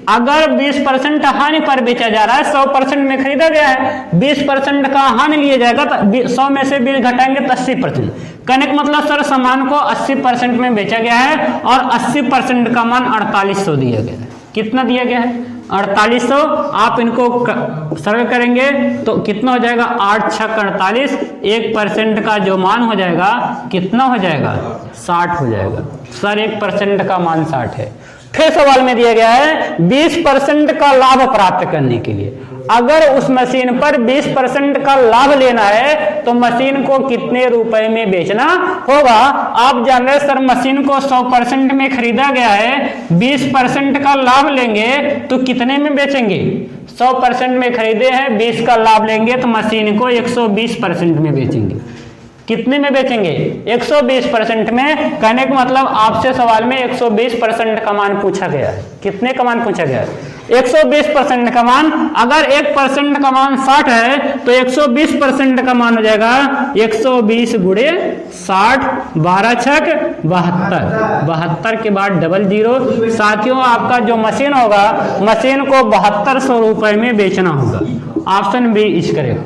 अगर 20% हानि पर बेचा जा रहा है, 100% में खरीदा गया है, 20% का हानि लिया जाएगा तो 100 में से 20 घटाएंगे तो 80%। कहने का मतलब सर सामान को 80% में बेचा गया है और 80% का मान 4800 दिया गया है। कितना दिया गया है? 4800। आप इनको सर्वे करेंगे तो कितना हो जाएगा? 8 छक 48। 1% का जो मान हो जाएगा कितना हो जाएगा? 60 हो जाएगा। सर 1% का मान 60 है। फिर सवाल में दिया गया है 20% का लाभ प्राप्त करने के लिए, अगर उस मशीन पर 20% का लाभ लेना है तो मशीन को कितने रुपए में बेचना होगा? आप जान रहे सर मशीन को 100% में खरीदा गया है, 20% का लाभ लेंगे तो कितने में बेचेंगे? 100% में खरीदे हैं, 20 का लाभ लेंगे तो मशीन को 120% में बेचेंगे। कितने में बेचेंगे? 120% में। कहने का मतलब आपसे सवाल में 120% का मान पूछा गया है। कितने का मान पूछा गया है? 120% का मान। अगर 1% का मान 60 है तो 120% का मान हो जाएगा 120 गुणे 60, 12 छक 72, 72 के बाद डबल 0। साथियों आपका जो मशीन होगा, मशीन को 7200 रुपए में बेचना होगा। ऑप्शन बी इस करेगा।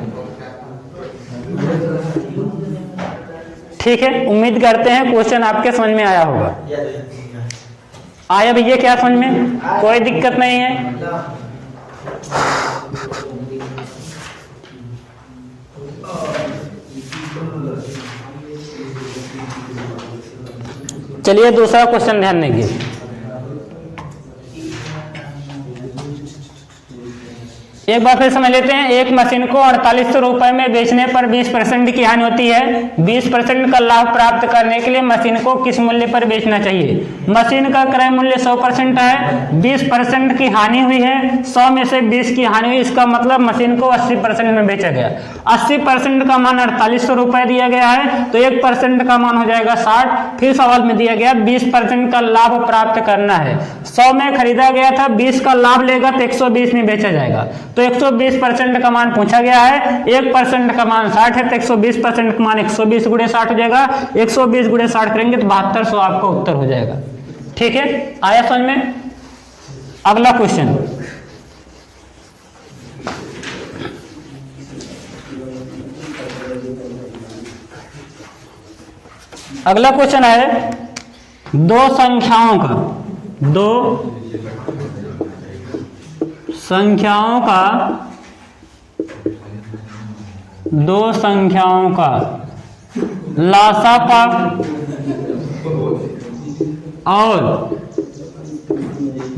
ठीक है, उम्मीद करते हैं क्वेश्चन आपके समझ में आया होगा। आया भैया क्या समझ में? कोई दिक्कत नहीं है। चलिए दूसरा क्वेश्चन ध्यान देंगे। एक बार फिर समझ लेते हैं। एक मशीन को 4800 रुपए में बेचने पर 20% की हानि होती है। 20% का लाभ प्राप्त करने के लिए मशीन को किस मूल्य पर बेचना चाहिए? मशीन का क्रय मूल्य 100% है, 20% की हानि हुई है, 100 में से 20 की हानि हुई, इसका मतलब मशीन को 80% में बेचा गया। 80% का मान 4800 रुपए दिया गया है तो 1% का मान हो जाएगा 60। फिर सवाल में दिया गया 20% का लाभ प्राप्त करना है। 100 में खरीदा गया था, 20 का लाभ लेगा तो 120 में बेचा जाएगा। तो 120% का मान पूछा गया है, 1% का मान 60 है तो 120% का मान 120 गुणे 60 हो जाएगा। 120 गुणे 60 करेंगे तो 7200 आपका उत्तर हो जाएगा। ठीक है, आया समझ में? अगला क्वेश्चन। अगला क्वेश्चन है दो संख्याओं का लासापा और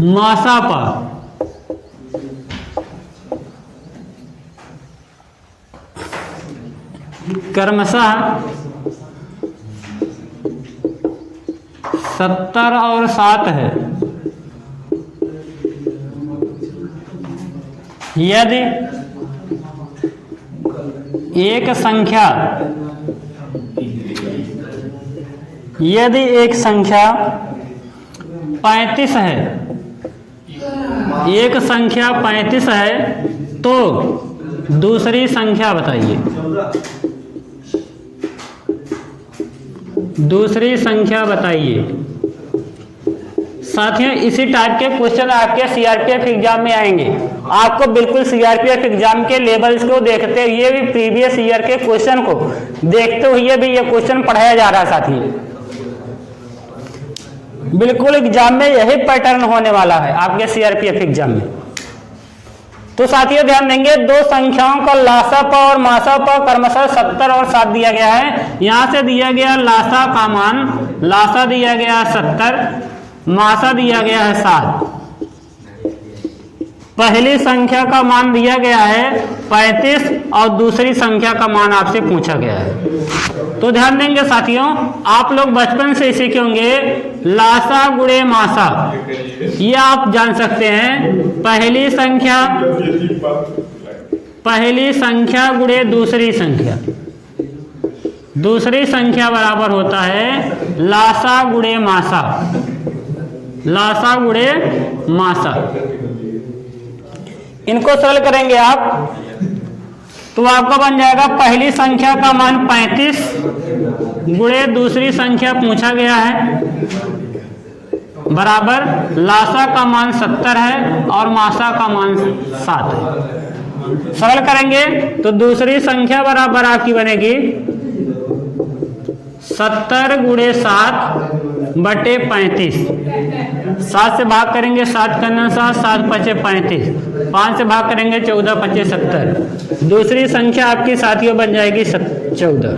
मासापा क्रमशः 70 और 7 है। यदि एक संख्या 35 है एक संख्या 35 है तो दूसरी संख्या बताइए। दूसरी संख्या बताइए। साथियों इसी टाइप के क्वेश्चन आपके सीआरपीएफ एग्जाम में आएंगे। आपको बिल्कुल सीआरपीएफ एग्जाम के लेवल्स को देखते हुए भी, प्रीवियस ईयर के क्वेश्चन को देखते हुए भी ये क्वेश्चन पढ़ाया जा रहा है साथियों। बिल्कुल एग्जाम में यही पैटर्न होने वाला है आपके सीआरपीएफ एग्जाम में। तो साथियों ध्यान देंगे, दो संख्याओं का लासा प और मासा प क्रमशः 70 और 7 दिया गया है। यहां से दिया गया लासा का मान, लासा दिया गया 70, मासा दिया गया है 7। पहली संख्या का मान दिया गया है 35 और दूसरी संख्या का मान आपसे पूछा गया है। तो ध्यान देंगे साथियों, आप लोग बचपन से सीखे होंगे लासा गुणे मासा, ये आप जान सकते हैं। पहली संख्या गुणे दूसरी संख्या, दूसरी संख्या बराबर होता है लासा गुणे मासा, लासा गुणे मासा। इनको सरल करेंगे आप तो आपका बन जाएगा पहली संख्या का मान 35 गुणे दूसरी संख्या पूछा गया है बराबर लासा का मान 70 है और मासा का मान 7 है। सरल करेंगे तो दूसरी संख्या बराबर आपकी बनेगी 70 गुणे 7 बटे 35। 7 से भाग करेंगे 7 करना 7, 7 पचे 35, 5 से भाग करेंगे 14 पचे 70। दूसरी संख्या आपकी साथियों बन जाएगी 14।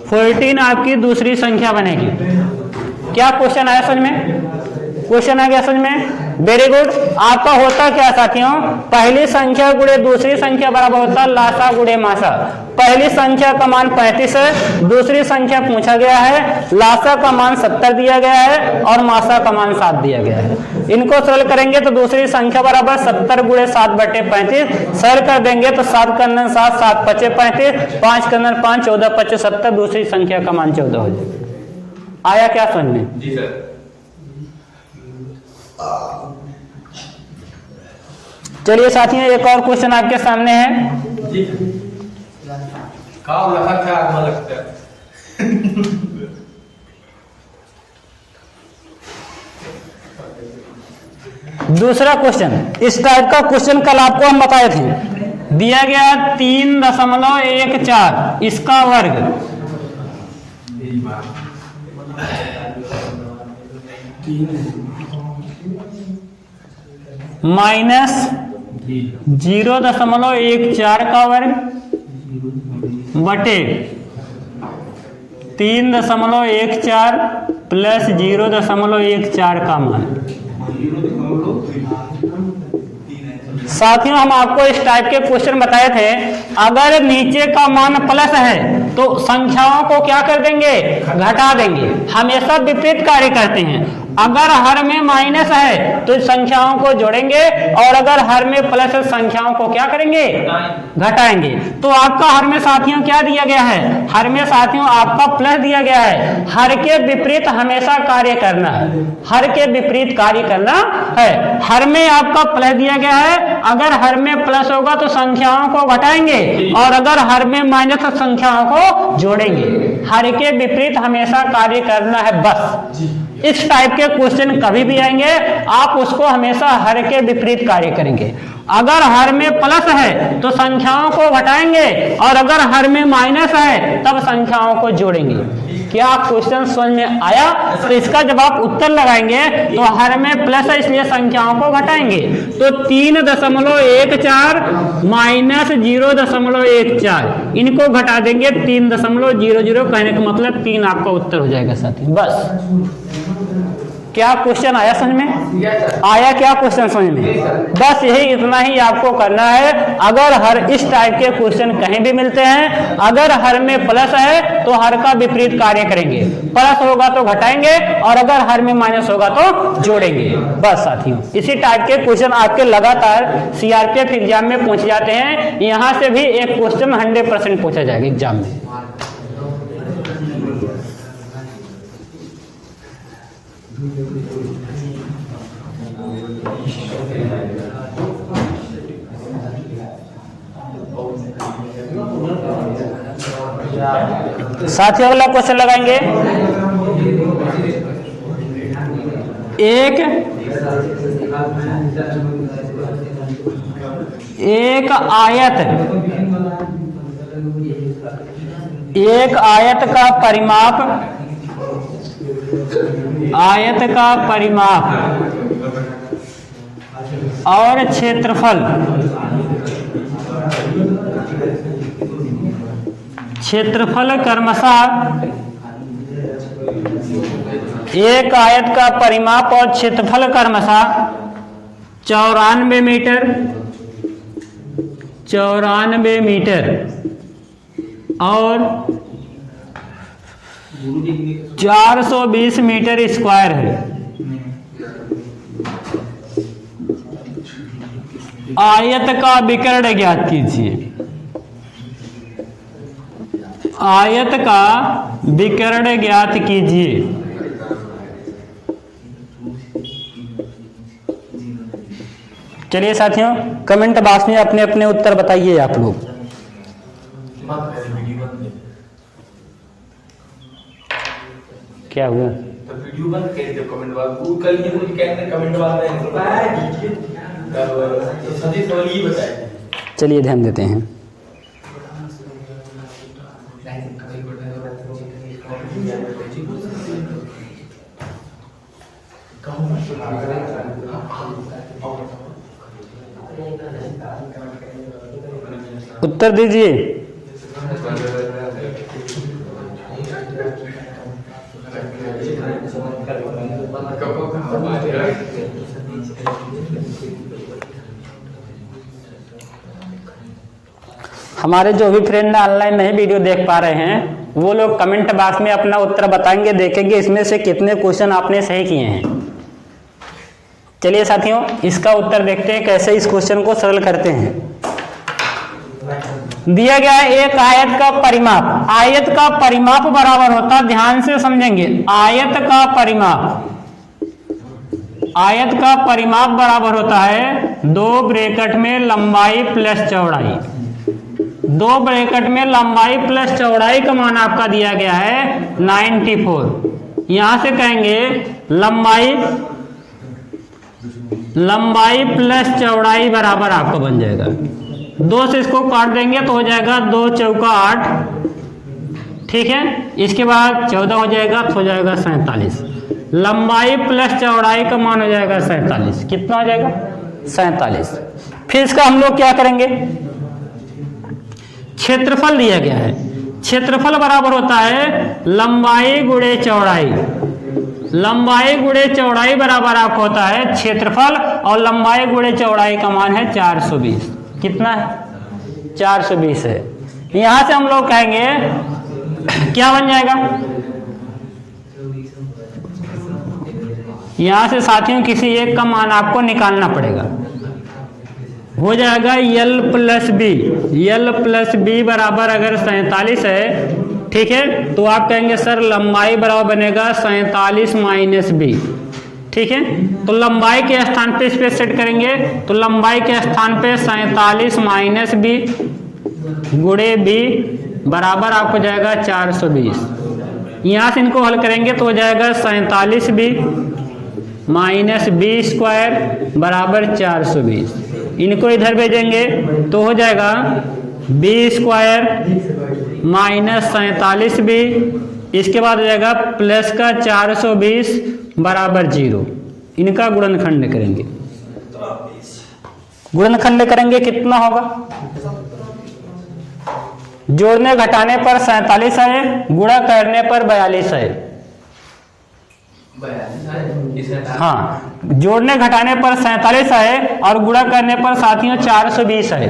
14 आपकी दूसरी संख्या बनेगी। क्या क्वेश्चन आया समझ में? क्वेश्चन आ गया समझ में? Very good. आपका होता क्या साथियों, पहली संख्या गुणे दूसरी संख्या बराबर होता है लासा गुणे मासा। पहली संख्या का मान 35 है, दूसरी संख्या पूछा गया है, लासा का मान 70 दिया गया है और मासा का मान 7 दिया गया है। इनको सरल करेंगे तो दूसरी संख्या बराबर 70 गुणे 7 बटे 35। सरल कर देंगे तो 7 करना 7, 7 पचे 35, 5 करना 5, 14 पचे 70। दूसरी संख्या का मान 14 हो जाए। आया क्या समझ में? जी सर। चलिए साथियों एक और क्वेश्चन आपके सामने है। जी काम लगा क्या आत्मा लगता है। दूसरा क्वेश्चन, इस टाइप का क्वेश्चन कल आपको हम बताए थे। दिया गया 3.14, इसका वर्ग माइनस 0.14 का वर्ग बटे 3.14 प्लस 0.14 का मान। साथियों हम आपको इस टाइप के क्वेश्चन बताए थे। अगर नीचे का मान प्लस है तो संख्याओं को क्या कर देंगे, घटा देंगे। हमेशा विपरीत कार्य करते हैं। अगर हर में माइनस है तो संख्याओं को जोड़ेंगे और अगर हर में प्लस है संख्याओं को क्या करेंगे, घटाएंगे। तो आपका हर में साथियों क्या दिया गया है, हर में साथियों आपका प्लस दिया गया है। हर के विपरीत हमेशा कार्य करना है, हर के विपरीत कार्य करना है। हर में आपका प्लस दिया गया है, अगर हर में प्लस होगा तो संख्याओं को घटाएंगे और अगर हर में माइनस तो संख्याओं को जोड़ेंगे। हर के विपरीत हमेशा कार्य करना है बस। इस टाइप के क्वेश्चन कभी भी आएंगे, आप उसको हमेशा हर के विपरीत कार्य करेंगे। अगर हर में प्लस है तो संख्याओं को घटाएंगे और अगर हर में माइनस है तब संख्याओं को जोड़ेंगे। क्या क्वेश्चन समझ में आया? तो इसका जब आप उत्तर लगाएंगे तो हर में प्लस है इसलिए संख्याओं को घटाएंगे। तो 3.14 माइनस 0.14 इनको घटा देंगे 3.00। कहने का मतलब 3 आपका उत्तर हो जाएगा साथी। बस क्या क्वेश्चन आया समझ में? आया क्या क्वेश्चन समझ में? बस यही इतना ही आपको करना है। अगर हर इस टाइप के क्वेश्चन कहीं भी मिलते हैं, अगर हर में प्लस है तो हर का विपरीत कार्य करेंगे, प्लस होगा तो घटाएंगे और अगर हर में माइनस होगा तो जोड़ेंगे। बस साथियों इसी टाइप के क्वेश्चन आपके लगातार सीआरपीएफ एग्जाम में पूछे जाते हैं। यहां से भी एक क्वेश्चन 100% पूछा जाएगा एग्जाम में। साथियों अगला क्वेश्चन लगाएंगे। एक आयत का परिमाप और क्षेत्रफल क्रमशः एक आयत का परिमाप और क्षेत्रफल क्रमशः 94 मीटर और 420 मीटर स्क्वायर है। आयत का विकर्ण ज्ञात कीजिए। आयत का विकर्ण ज्ञात कीजिए। चलिए साथियों कमेंट बॉक्स में अपने अपने उत्तर बताइए आप लोग। क्या हुआ? वीडियो बंद कर दो, कमेंट बॉक्स कल ही मुझे कहने कमेंट बॉक्स में सभी सवाल ये बताए। चलिए ध्यान देते हैं। उत्तर दीजिए। हमारे जो भी फ्रेंड ऑनलाइन नहीं वीडियो देख पा रहे हैं वो लोग कमेंट बॉक्स में अपना उत्तर बताएंगे, देखेंगे इसमें से कितने क्वेश्चन आपने सही किए हैं। चलिए साथियों इसका उत्तर देखते हैं कैसे इस क्वेश्चन को सरल करते हैं। दिया गया है एक आयत का परिमाप। आयत का परिमाप बराबर होता है, ध्यान से समझेंगे, आयत का परिमाप बराबर होता है 2 ब्रैकेट में लंबाई प्लस चौड़ाई। 2 ब्रैकेट में लंबाई प्लस चौड़ाई का मान आपका दिया गया है 94। यहां से कहेंगे लंबाई प्लस चौड़ाई बराबर आपका बन जाएगा 2 से इसको काट देंगे तो हो जाएगा 2 चौका 8, ठीक है। इसके बाद 14 हो जाएगा तो हो जाएगा 47। लंबाई प्लस चौड़ाई का मान हो जाएगा 47। कितना हो जाएगा? 47। फिर इसका हम लोग क्या करेंगे, क्षेत्रफल दिया गया है। क्षेत्रफल बराबर होता है लंबाई गुणे चौड़ाई। लंबाई गुणे चौड़ाई बराबर आपको होता है क्षेत्रफल, और लंबाई गुणे चौड़ाई का मान है 420। कितना है? 420 है। यहां से हम लोग कहेंगे क्या बन जाएगा, यहां से साथियों किसी एक का मान आपको निकालना पड़ेगा। हो जाएगा L प्लस बी बराबर अगर 47 है, ठीक है, तो आप कहेंगे सर लंबाई बराबर बनेगा 47 माइनस बी, ठीक है। तो लंबाई के स्थान पे इस पे सेट करेंगे, तो लंबाई के स्थान पे 47 माइनस बी गुणे बी बराबर आपको जाएगा 420। यहाँ से इनको हल करेंगे तो हो जाएगा 47 बी माइनस बी स्क्वायर बराबर 420। इनको इधर भेजेंगे तो हो जाएगा बी स्क्वायर माइनस 47 बी, इसके बाद हो जाएगा प्लस का 420 बराबर 0। इनका गुणनखंड करेंगे, गुणनखंड करेंगे कितना होगा, जोड़ने घटाने पर 47 है, गुणा करने पर 42 है। हाँ, जोड़ने घटाने पर 47 है और गुणा करने पर साथियों 420 है।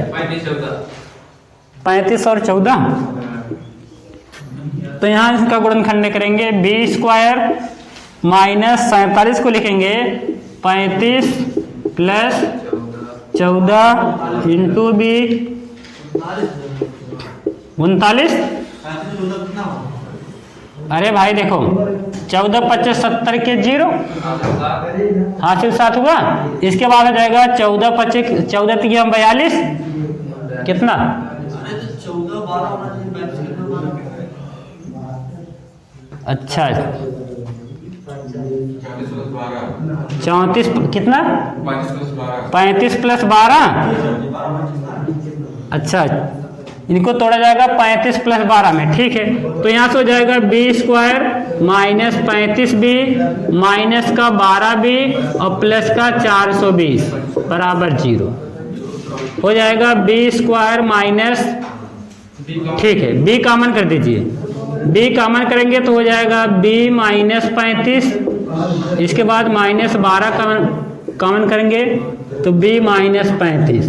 35 और 14, तो यहाँ इसका गुणनखंड करेंगे बी स्क्वायर माइनस 47 को लिखेंगे 35 प्लस 14 इंटू बी 39। अरे भाई देखो 14 25 70 के 0 हासिल 7 हुआ। इसके बाद हो जाएगा 14 25 14 42 कितना 14 अच्छा 34 कितना 35 प्लस 12। अच्छा इनको तोड़ा जाएगा 35 प्लस 12 में, ठीक है। तो यहाँ से हो जाएगा B square minus 35b minus का 12b और प्लस का 420 बराबर 0 हो जाएगा। बी स्क्वायर माइनस, ठीक है, बी कॉमन कर दीजिए, बी कॉमन करेंगे तो हो जाएगा b माइनस 35, इसके बाद माइनस 12 कॉमन करेंगे तो b माइनस 35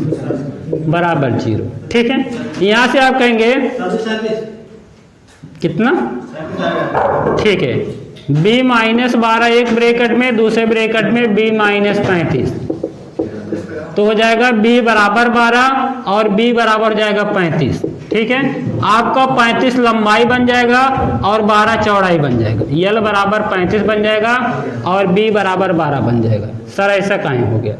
बराबर 0, ठीक है। यहाँ से आप कहेंगे कितना, ठीक है, b माइनस 12 एक ब्रैकेट में, दूसरे ब्रैकेट में b माइनस 35, तो हो जाएगा b बराबर 12 और b बराबर हो जाएगा 35, ठीक है। आपका 35 लंबाई बन जाएगा और 12 चौड़ाई बन जाएगा, यल बराबर 35 बन जाएगा और b बराबर 12 बन जाएगा। सर ऐसा काहे हो गया,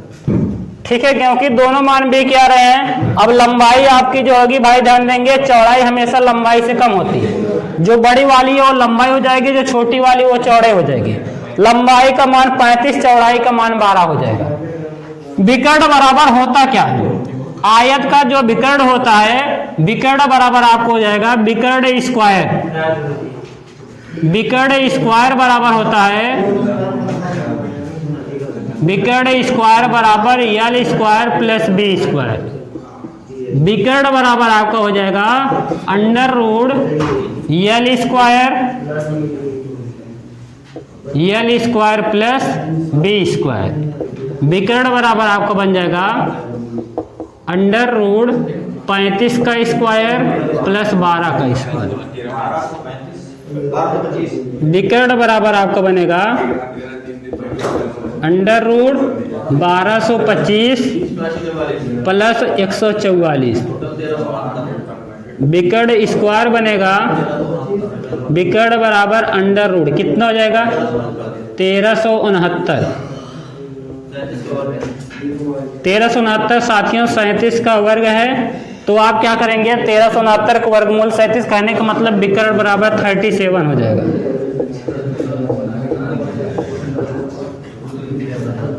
ठीक है, क्योंकि दोनों मान भी क्या रहे हैं। अब लंबाई आपकी जो होगी भाई ध्यान देंगे, चौड़ाई हमेशा लंबाई से कम होती है। जो बड़ी वाली है वो लंबाई हो जाएगी, जो छोटी वाली वो चौड़ाई हो जाएगी। लंबाई का मान 35, चौड़ाई का मान 12 हो जाएगा। विकर्ण बराबर होता क्या है, आयत का जो विकर्ण होता है, विकर्ण बराबर आपको हो जाएगा विकर्ण स्क्वायर। विकर्ण स्क्वायर बराबर होता है, विकर्ण स्क्वायर बराबर l square plus b square. विकर्ण बराबर आपका हो जाएगा under root l square plus b square. विकर्ण बराबर आपका बन जाएगा अंडर रूट 35 का स्क्वायर प्लस 12 का स्क्वायर। विकर्ण बराबर आपका बनेगा अंडर रूट 1225 प्लस 144। विकर्ण स्क्वायर बनेगा, विकर्ण बराबर अंडर रूट कितना हो जाएगा 1369 साथियों 37 का वर्ग है। तो आप क्या करेंगे 1369 का वर्गमूल 37 कहने का मतलब विकर्ण बराबर 37 हो जाएगा।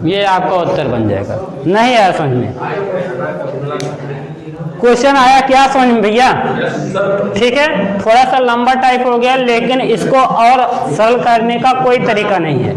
ये आपका उत्तर बन जाएगा। नहीं आया समझ में, क्वेश्चन आया क्या समझ में भैया, ठीक है। थोड़ा सा लंबा टाइप हो गया, लेकिन इसको और सरल करने का कोई तरीका नहीं है।